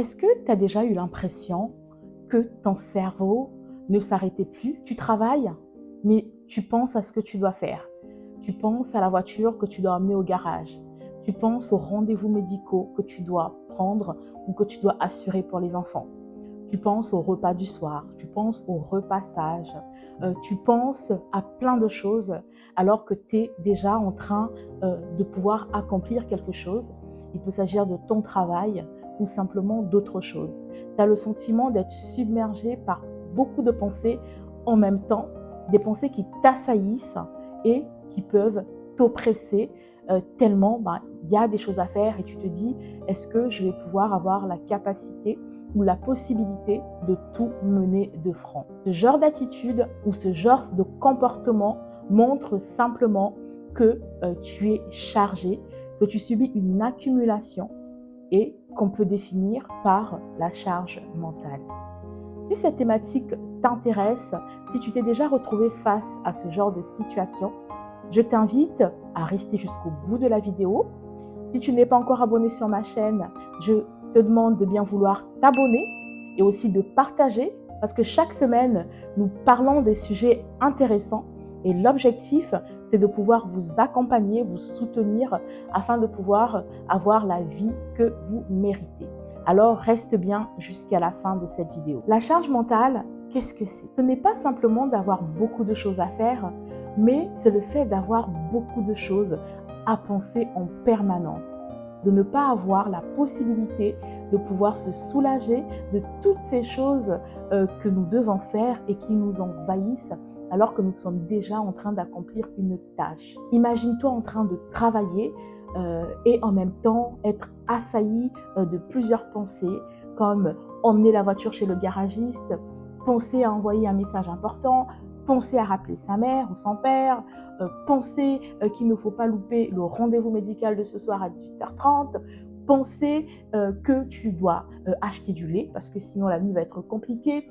Est-ce que tu as déjà eu l'impression que ton cerveau ne s'arrêtait plus? Tu travailles, mais tu penses à ce que tu dois faire. Tu penses à la voiture que tu dois emmener au garage. Tu penses aux rendez-vous médicaux que tu dois prendre ou que tu dois assurer pour les enfants. Tu penses au repas du soir, tu penses au repassage, tu penses à plein de choses alors que tu es déjà en train de pouvoir accomplir quelque chose. Il peut s'agir de ton travail ou simplement d'autres choses. Tu as le sentiment d'être submergé par beaucoup de pensées en même temps, des pensées qui t'assaillissent et qui peuvent t'oppresser tellement il y a des choses à faire et tu te dis, est-ce que je vais pouvoir avoir la capacité ou la possibilité de tout mener de front? Ce genre d'attitude ou ce genre de comportement montre simplement que tu es chargé, que tu subis une accumulation et qu'on peut définir par la charge mentale. Si cette thématique t'intéresse, si tu t'es déjà retrouvé face à ce genre de situation, je t'invite à rester jusqu'au bout de la vidéo. Si tu n'es pas encore abonné sur ma chaîne, je te demande de bien vouloir t'abonner et aussi de partager parce que chaque semaine, nous parlons des sujets intéressants et l'objectif, c'est de pouvoir vous accompagner, vous soutenir afin de pouvoir avoir la vie que vous méritez. Alors, reste bien jusqu'à la fin de cette vidéo. La charge mentale, qu'est-ce que c'est? Ce n'est pas simplement d'avoir beaucoup de choses à faire, mais c'est le fait d'avoir beaucoup de choses à penser en permanence, de ne pas avoir la possibilité de pouvoir se soulager de toutes ces choses que nous devons faire et qui nous envahissent alors que nous sommes déjà en train d'accomplir une tâche. Imagine-toi en train de travailler et en même temps être assailli de plusieurs pensées comme emmener la voiture chez le garagiste, penser à envoyer un message important, penser à rappeler sa mère ou son père, penser qu'il ne faut pas louper le rendez-vous médical de ce soir à 18h30, penser que tu dois acheter du lait parce que sinon la nuit va être compliquée,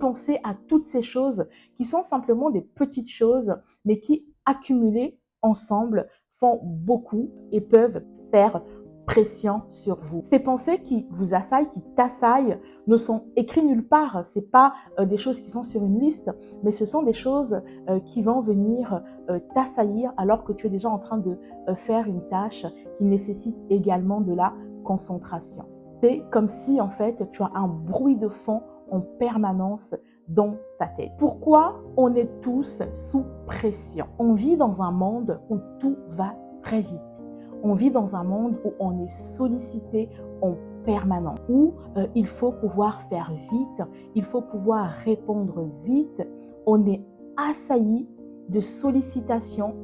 penser à toutes ces choses qui sont simplement des petites choses mais qui accumulées ensemble font beaucoup et peuvent faire pression sur vous. Ces pensées qui vous assaillent, qui t'assaillent, ne sont écrites nulle part. Ce n'est pas des choses qui sont sur une liste, mais ce sont des choses qui vont venir t'assaillir alors que tu es déjà en train de faire une tâche qui nécessite également de la concentration. C'est comme si en fait tu as un bruit de fond en permanence dans ta tête. Pourquoi on est tous sous pression? On vit dans un monde où tout va très vite. On vit dans un monde où on est sollicité en permanence, où il faut pouvoir faire vite, il faut pouvoir répondre vite. On est assailli de sollicitations.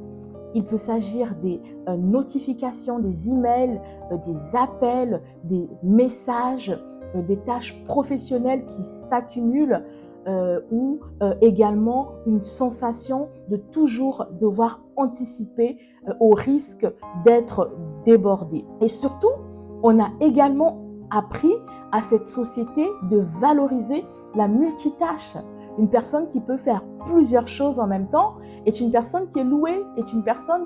Il peut s'agir des notifications, des emails, des appels, des messages, des tâches professionnelles qui s'accumulent ou également une sensation de toujours devoir anticiper au risque d'être débordé. Et surtout, on a également appris à cette société de valoriser la multitâche. Une personne qui peut faire plusieurs choses en même temps est une personne qui est louée, est une personne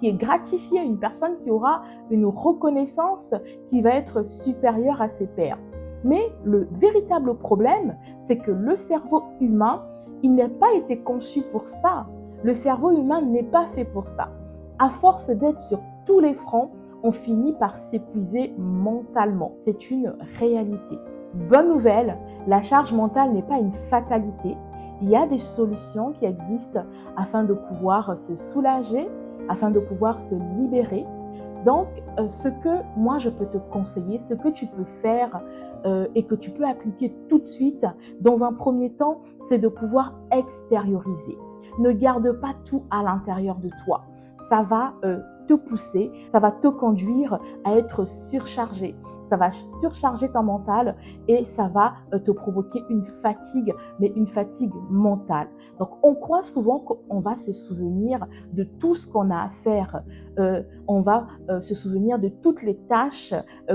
qui est gratifiée, une personne qui aura une reconnaissance qui va être supérieure à ses pairs. Mais le véritable problème, c'est que le cerveau humain, il n'a pas été conçu pour ça. Le cerveau humain n'est pas fait pour ça. À force d'être sur tous les fronts, on finit par s'épuiser mentalement. C'est une réalité. Bonne nouvelle, la charge mentale n'est pas une fatalité. Il y a des solutions qui existent afin de pouvoir se soulager, afin de pouvoir se libérer. Donc, ce que moi je peux te conseiller, ce que tu peux faire et que tu peux appliquer tout de suite, dans un premier temps, c'est de pouvoir extérioriser. Ne garde pas tout à l'intérieur de toi. Ça va te pousser, ça va te conduire à être surchargé. Ça va surcharger ton mental et ça va te provoquer une fatigue, mais une fatigue mentale. Donc, on croit souvent qu'on va se souvenir de tout ce qu'on a à faire. On va se souvenir de toutes les tâches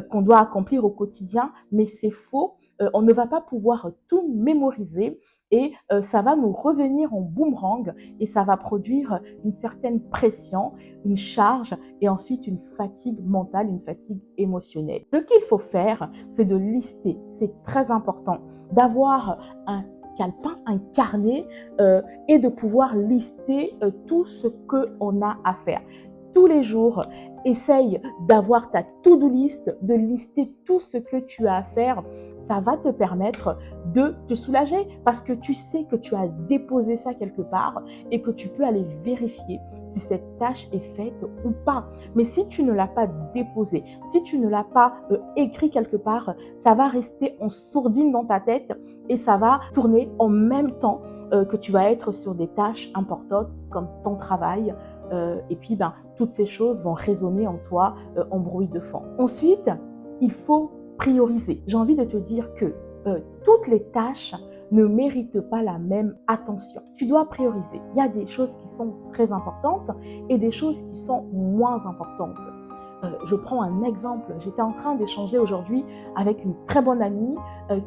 qu'on doit accomplir au quotidien, mais c'est faux. On ne va pas pouvoir tout mémoriser et ça va nous revenir en boomerang et ça va produire une certaine pression, une charge et ensuite une fatigue mentale, une fatigue émotionnelle. Ce qu'il faut faire, c'est de lister, c'est très important, d'avoir un calepin, un carnet et de pouvoir lister tout ce qu'on a à faire. Tous les jours, essaye d'avoir ta to-do list, de lister tout ce que tu as à faire. Ça va te permettre de te soulager parce que tu sais que tu as déposé ça quelque part et que tu peux aller vérifier si cette tâche est faite ou pas. Mais si tu ne l'as pas déposé, si tu ne l'as pas écrit quelque part, ça va rester en sourdine dans ta tête et ça va tourner en même temps que tu vas être sur des tâches importantes comme ton travail. Et puis, toutes ces choses vont résonner en toi en bruit de fond. Ensuite, il faut prioriser. J'ai envie de te dire que toutes les tâches ne méritent pas la même attention. Tu dois prioriser. Il y a des choses qui sont très importantes et des choses qui sont moins importantes. Je prends un exemple. J'étais en train d'échanger aujourd'hui avec une très bonne amie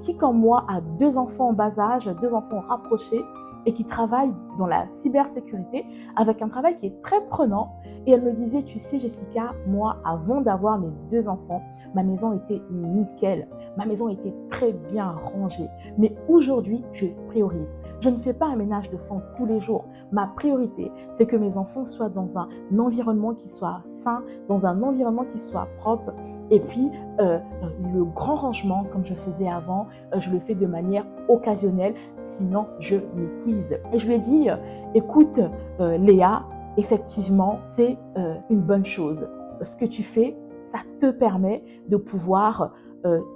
qui, comme moi, a 2 enfants en bas âge, 2 enfants rapprochés et qui travaille dans la cybersécurité avec un travail qui est très prenant. Et elle me disait, tu sais Jessica, moi, avant d'avoir mes 2 enfants, ma maison était nickel. Ma maison était très bien rangée. Mais aujourd'hui, je priorise. Je ne fais pas un ménage de fond tous les jours. Ma priorité, c'est que mes enfants soient dans un environnement qui soit sain, dans un environnement qui soit propre. Et puis, le grand rangement, comme je faisais avant, je le fais de manière occasionnelle, sinon je m'épuise. Et je lui ai dit, écoute, Léa, effectivement, c'est une bonne chose. Ce que tu fais, ça te permet de pouvoir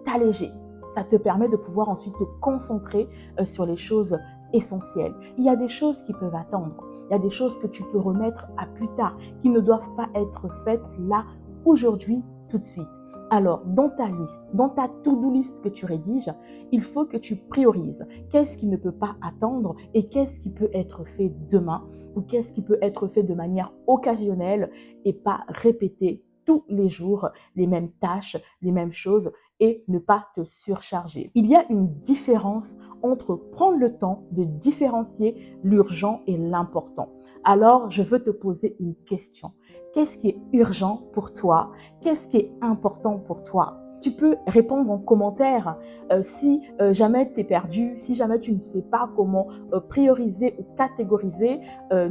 t'alléger. Ça te permet de pouvoir ensuite te concentrer sur les choses essentielles. Il y a des choses qui peuvent attendre. Il y a des choses que tu peux remettre à plus tard, qui ne doivent pas être faites là, aujourd'hui, tout de suite. Alors, dans ta liste, dans ta to-do list que tu rédiges, il faut que tu priorises. Qu'est-ce qui ne peut pas attendre et qu'est-ce qui peut être fait demain ou qu'est-ce qui peut être fait de manière occasionnelle et pas répéter tous les jours les mêmes tâches, les mêmes choses et ne pas te surcharger. Il y a une différence entre prendre le temps de différencier l'urgent et l'important. Alors, je veux te poser une question. Qu'est-ce qui est urgent pour toi? Qu'est-ce qui est important pour toi? Tu peux répondre en commentaire si jamais tu es perdu, si jamais tu ne sais pas comment prioriser ou catégoriser.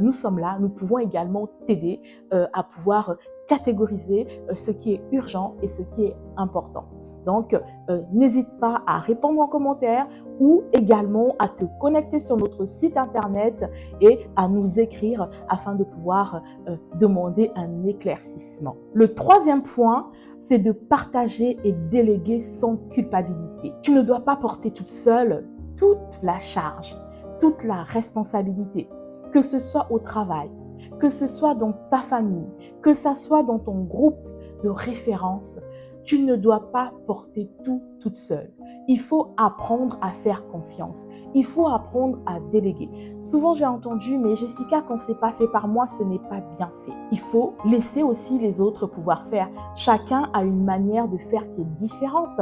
Nous sommes là, nous pouvons également t'aider à pouvoir catégoriser ce qui est urgent et ce qui est important. Donc, n'hésite pas à répondre en commentaire ou également à te connecter sur notre site internet et à nous écrire afin de pouvoir demander un éclaircissement. Le troisième point, c'est de partager et déléguer sans culpabilité. Tu ne dois pas porter toute seule toute la charge, toute la responsabilité, que ce soit au travail, que ce soit dans ta famille, que ce soit dans ton groupe de référence. Tu ne dois pas porter tout toute seule. Il faut apprendre à faire confiance. Il faut apprendre à déléguer. Souvent, j'ai entendu, mais Jessica, quand c'est pas fait par moi, ce n'est pas bien fait. Il faut laisser aussi les autres pouvoir faire. Chacun a une manière de faire qui est différente.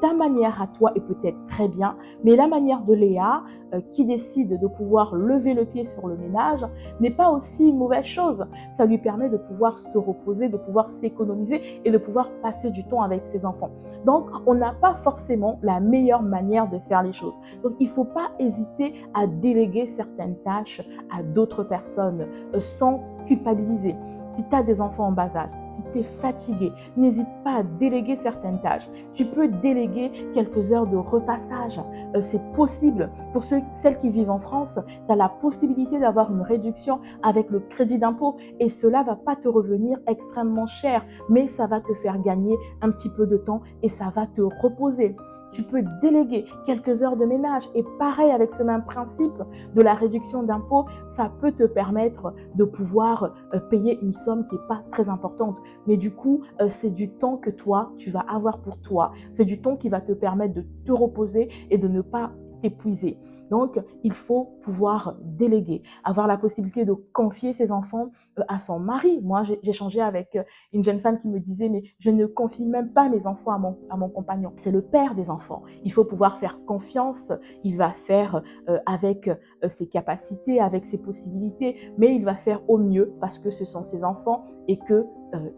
Ta manière à toi est peut-être très bien, mais la manière de Léa, qui décide de pouvoir lever le pied sur le ménage, n'est pas aussi une mauvaise chose. Ça lui permet de pouvoir se reposer, de pouvoir s'économiser et de pouvoir passer du temps avec ses enfants. Donc, on n'a pas forcément la meilleure manière de faire les choses. Donc, il ne faut pas hésiter à déléguer certaines tâches à d'autres personnes sans culpabiliser. Si tu as des enfants en bas âge, si tu es fatigué, n'hésite pas à déléguer certaines tâches. Tu peux déléguer quelques heures de repassage. C'est possible. Pour celles qui vivent en France, tu as la possibilité d'avoir une réduction avec le crédit d'impôt et cela ne va pas te revenir extrêmement cher, mais ça va te faire gagner un petit peu de temps et ça va te reposer. Tu peux déléguer quelques heures de ménage et pareil avec ce même principe de la réduction d'impôt, ça peut te permettre de pouvoir payer une somme qui n'est pas très importante. Mais du coup, c'est du temps que toi, tu vas avoir pour toi. C'est du temps qui va te permettre de te reposer et de ne pas t'épuiser. Donc, il faut pouvoir déléguer, avoir la possibilité de confier ses enfants à son mari. Moi, j'ai échangé avec une jeune femme qui me disait, mais je ne confie même pas mes enfants à mon compagnon. C'est le père des enfants. Il faut pouvoir faire confiance. Il va faire avec ses capacités, avec ses possibilités, mais il va faire au mieux parce que ce sont ses enfants et que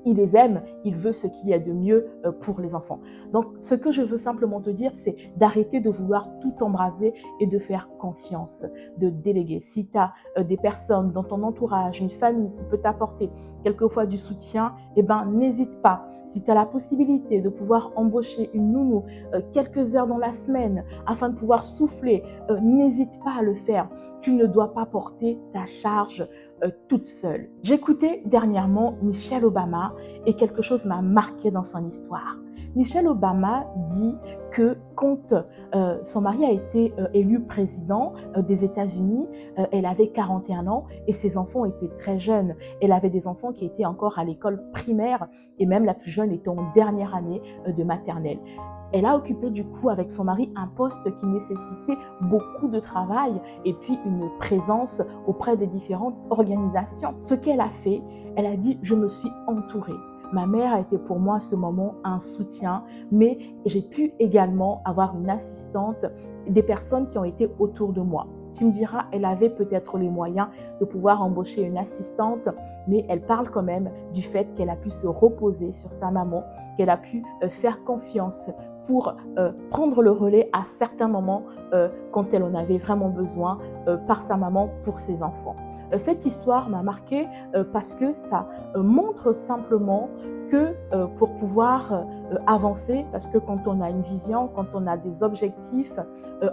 il les aime, il veut ce qu'il y a de mieux pour les enfants. Donc, ce que je veux simplement te dire, c'est d'arrêter de vouloir tout embraser et de faire confiance, de déléguer. Si tu as des personnes dans ton entourage, une famille qui peut t'apporter quelquefois du soutien, eh ben, n'hésite pas. Si tu as la possibilité de pouvoir embaucher une nounou quelques heures dans la semaine afin de pouvoir souffler, n'hésite pas à le faire. Tu ne dois pas porter ta charge toute seule. J'écoutais dernièrement Michelle Obama et quelque chose m'a marqué dans son histoire. Michelle Obama dit que quand son mari a été élu président des États-Unis, elle avait 41 ans et ses enfants étaient très jeunes. Elle avait des enfants qui étaient encore à l'école primaire et même la plus jeune était en dernière année de maternelle. Elle a occupé du coup avec son mari un poste qui nécessitait beaucoup de travail et puis une présence auprès des différentes organisations. Ce qu'elle a fait, elle a dit « je me suis entourée ». Ma mère a été pour moi à ce moment un soutien, mais j'ai pu également avoir une assistante, des personnes qui ont été autour de moi. Tu me diras, elle avait peut-être les moyens de pouvoir embaucher une assistante, mais elle parle quand même du fait qu'elle a pu se reposer sur sa maman, qu'elle a pu faire confiance pour prendre le relais à certains moments quand elle en avait vraiment besoin par sa maman pour ses enfants. Cette histoire m'a marquée parce que ça montre simplement que pour pouvoir avancer, parce que quand on a une vision, quand on a des objectifs,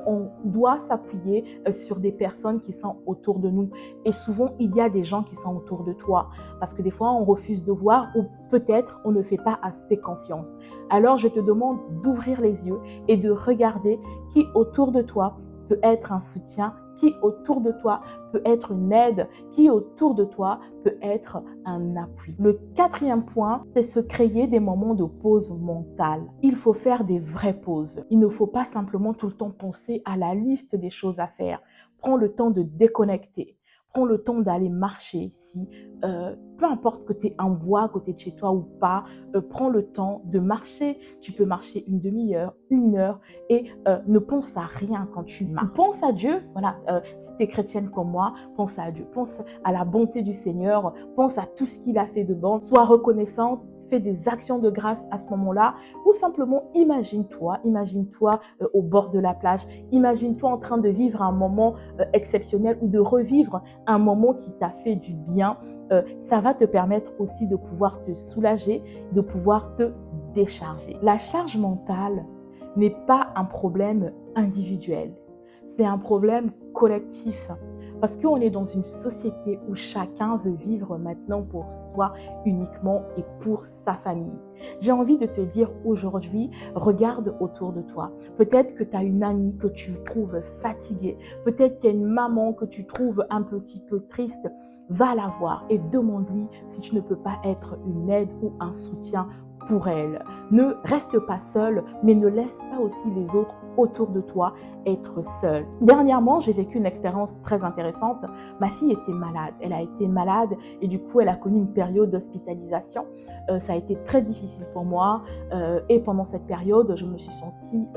on doit s'appuyer sur des personnes qui sont autour de nous. Et souvent, il y a des gens qui sont autour de toi, parce que des fois, on refuse de voir ou peut-être on ne fait pas assez confiance. Alors, je te demande d'ouvrir les yeux et de regarder qui autour de toi peut être un soutien, qui autour de toi peut être une aide, qui autour de toi peut être un appui. Le quatrième point, c'est se créer des moments de pause mentale. Il faut faire des vraies pauses. Il ne faut pas simplement tout le temps penser à la liste des choses à faire. Prends le temps de déconnecter. Prends le temps d'aller marcher. Si, peu importe que tu es en bois à côté de chez toi ou pas, prends le temps de marcher. Tu peux marcher une demi-heure, une heure et ne pense à rien quand tu marches. Pense à Dieu. Voilà, si tu es chrétienne comme moi, pense à Dieu. Pense à la bonté du Seigneur. Pense à tout ce qu'il a fait de bon. Sois reconnaissante. Fais des actions de grâce à ce moment-là. Ou simplement imagine-toi au bord de la plage. Imagine-toi en train de vivre un moment exceptionnel ou de revivre un moment qui t'a fait du bien. Ça va te permettre aussi de pouvoir te soulager, de pouvoir te décharger. La charge mentale n'est pas un problème individuel, c'est un problème collectif. Parce qu'on est dans une société où chacun veut vivre maintenant pour soi uniquement et pour sa famille. J'ai envie de te dire aujourd'hui, regarde autour de toi. Peut-être que tu as une amie que tu trouves fatiguée. Peut-être qu'il y a une maman que tu trouves un petit peu triste. Va la voir et demande-lui si tu ne peux pas être une aide ou un soutien pour elle. Ne reste pas seul, mais ne laisse pas aussi les autres autour de toi être seul. Dernièrement, j'ai vécu une expérience très intéressante. Ma fille était malade. Elle a été malade et du coup, elle a connu une période d'hospitalisation. Ça a été très difficile pour moi et pendant cette période, je me suis sentie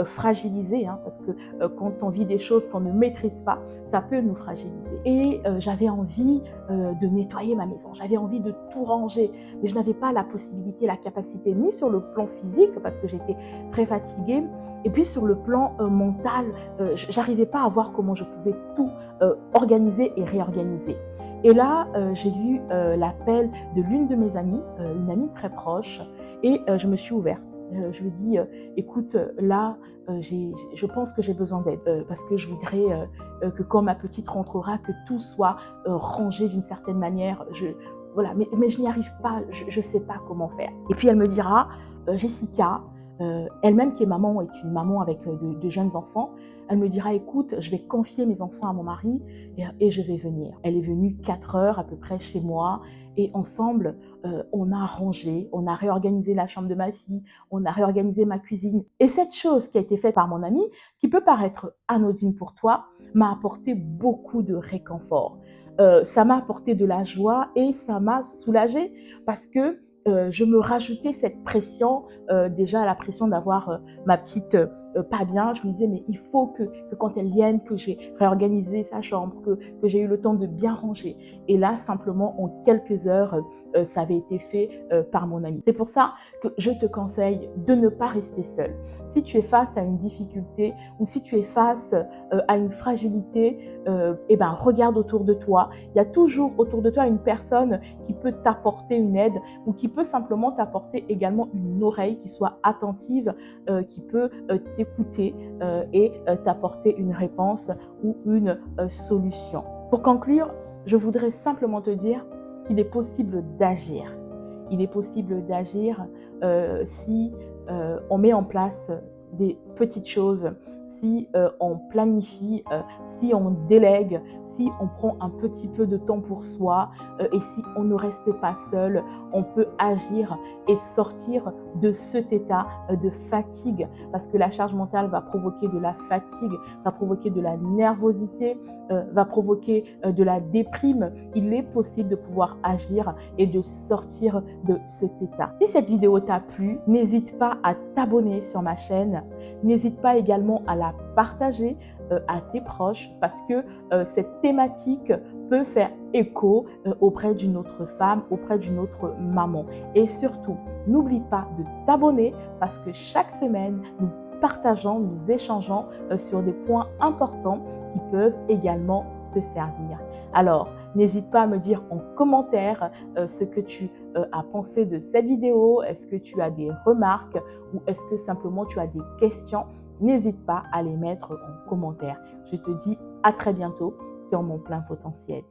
fragilisée parce que quand on vit des choses qu'on ne maîtrise pas, ça peut nous fragiliser. Et j'avais envie de nettoyer ma maison. J'avais envie de tout ranger, mais je n'avais pas la possibilité, la capacité, ni sur le plan physique parce que j'étais très fatiguée. Et puis sur le plan mental, j'arrivais pas à voir comment je pouvais tout organiser et réorganiser. Et là, j'ai eu l'appel de l'une de mes amies, une amie très proche, et je me suis ouverte. Je lui ai dit, écoute, là, je pense que j'ai besoin d'aide parce que je voudrais que quand ma petite rentrera, que tout soit rangé d'une certaine manière. Voilà, mais je n'y arrive pas, je ne sais pas comment faire. Et puis elle me dira, Jessica, elle-même qui est maman, est une maman avec de jeunes enfants, elle me dira, écoute, je vais confier mes enfants à mon mari et je vais venir. Elle est venue 4 heures à peu près chez moi et ensemble, on a rangé, on a réorganisé la chambre de ma fille, on a réorganisé ma cuisine. Et cette chose qui a été faite par mon amie, qui peut paraître anodine pour toi, m'a apporté beaucoup de réconfort. ça m'a apporté de la joie et ça m'a soulagée parce que je me rajoutais cette pression, déjà la pression d'avoir ma petite pas bien. Je me disais, mais il faut que quand elle vienne, que j'ai réorganisé sa chambre, que j'ai eu le temps de bien ranger. Et là, simplement, en quelques heures, ça avait été fait par mon ami. C'est pour ça que je te conseille de ne pas rester seule. Si tu es face à une difficulté ou si tu es face à une fragilité, eh ben, regarde autour de toi. Il y a toujours autour de toi une personne qui peut t'apporter une aide ou qui peut simplement t'apporter également une oreille qui soit attentive, qui peut t'écouter et t'apporter une réponse ou une solution. Pour conclure, je voudrais simplement te dire qu'il est possible d'agir. Il est possible d'agir si on met en place des petites choses, si on planifie, si on délègue, si on prend un petit peu de temps pour soi et si on ne reste pas seul, on peut agir et sortir de cet état de fatigue parce que la charge mentale va provoquer de la fatigue, va provoquer de la nervosité, va provoquer de la déprime. Il est possible de pouvoir agir et de sortir de cet état. Si cette vidéo t'a plu, n'hésite pas à t'abonner sur ma chaîne. N'hésite pas également à la partager à tes proches parce que cette thématique peut faire écho auprès d'une autre femme, auprès d'une autre maman. Et surtout, n'oublie pas de t'abonner parce que chaque semaine, nous partageons, nous échangeons sur des points importants qui peuvent également te servir. Alors, n'hésite pas à me dire en commentaire ce que tu as pensé de cette vidéo. Est-ce que tu as des remarques ou est-ce que simplement tu as des questions? N'hésite pas à les mettre en commentaire. Je te dis à très bientôt sur mon plein potentiel.